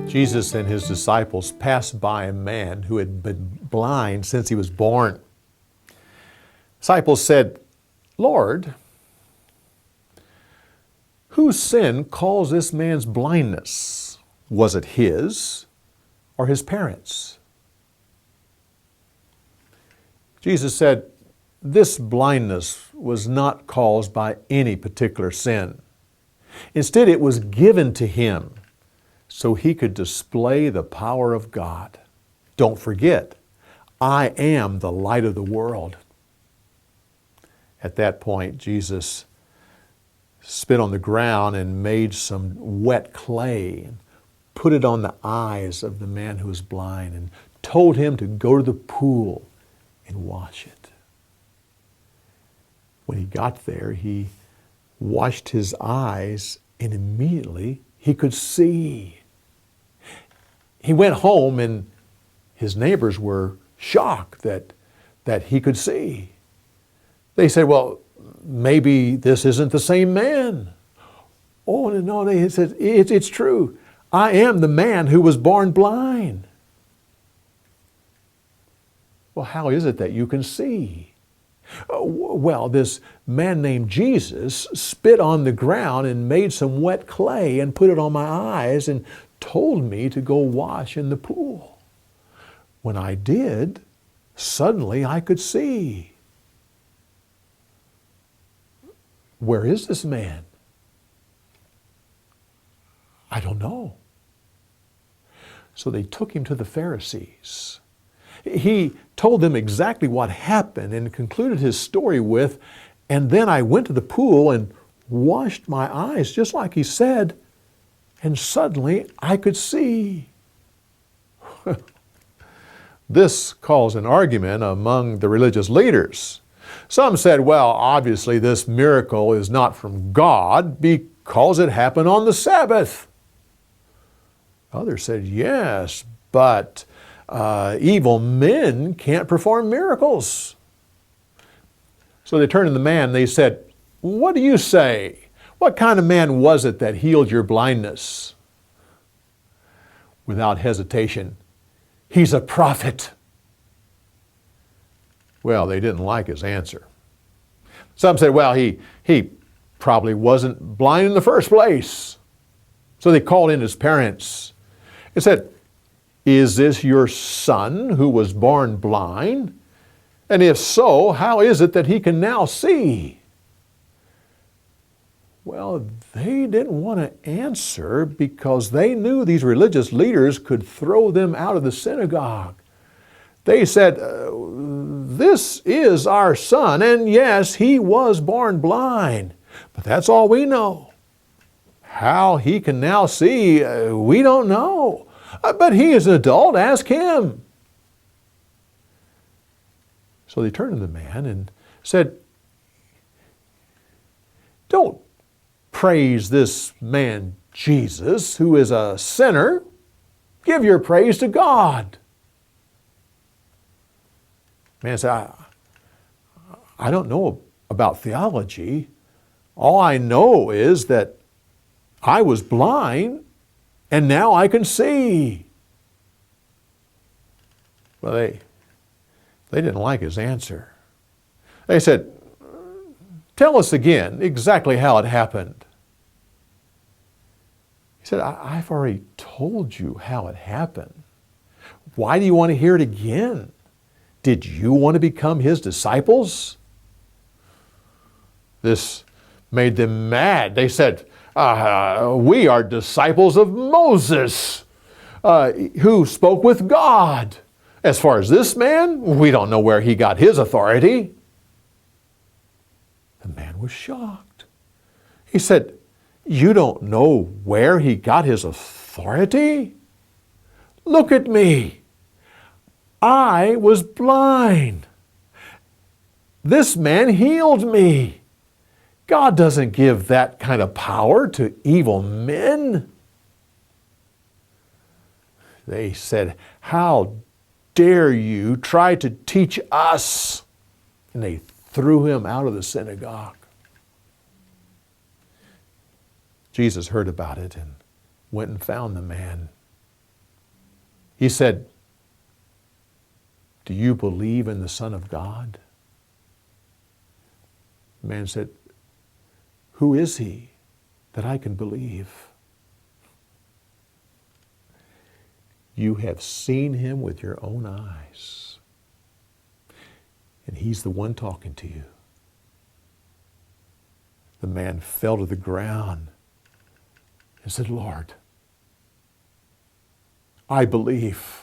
Jesus and his disciples passed by a man who had been blind since he was born. Disciples said, "Lord, whose sin caused this man's blindness? Was it his or his parents?" Jesus said, "This blindness was not caused by any particular sin. Instead, it was given to him so he could display the power of God. Don't forget, I am the light of the world." At that point, Jesus spit on the ground and made some wet clay and put it on the eyes of the man who was blind and told him to go to the pool and wash it. When he got there, he washed his eyes and immediately he could see. He went home and his neighbors were shocked that he could see. They said, "Well, maybe this isn't the same man." "Oh, no," they said, it's true. I am the man who was born blind." "Well, how is it that you can see?" "Well, this man named Jesus spit on the ground and made some wet clay and put it on my eyes and told me to go wash in the pool. When I did, suddenly I could see." "Where is this man?" "I don't know." So they took him to the Pharisees. He told them exactly what happened and concluded his story with, "And then I went to the pool and washed my eyes just like he said, and suddenly I could see." This caused an argument among the religious leaders. Some said, "Well, obviously this miracle is not from God because it happened on the Sabbath." Others said, "Yes, but evil men can't perform miracles." So they turned to the man and they said, "What do you say? What kind of man was it that healed your blindness?" Without hesitation, "He's a prophet." Well, they didn't like his answer. Some said, "Well, he probably wasn't blind in the first place." So they called in his parents and said, "Is this your son who was born blind? And if so, how is it that he can now see?" Well, they didn't want to answer because they knew these religious leaders could throw them out of the synagogue. They said, "This is our son, and yes, he was born blind, but that's all we know. How he can now see, we don't know. But he is an adult, ask him." So they turned to the man and said, "Don't praise this man Jesus, who is a sinner. Give your praise to God." Man said, I don't know about theology. All I know is that I was blind and now I can see." Well, they didn't like his answer. They said, "Tell us again exactly how it happened." He said, I've already told you how it happened. Why do you want to hear it again? Did you want to become his disciples?" This made them mad. They said, "We are disciples of Moses, who spoke with God. As far as this man, we don't know where he got his authority." The man was shocked. He said, "You don't know where he got his authority? Look at me. I was blind. This man healed me. God doesn't give that kind of power to evil men." They said, "How dare you try to teach us?" And they threw him out of the synagogue. Jesus heard about it and went and found the man He said, "Do you believe in the Son of God?" The man said, "Who is he that I can believe?" You have seen him with your own eyes. And he's the one talking to you. The man fell to the ground and said, "Lord, I believe.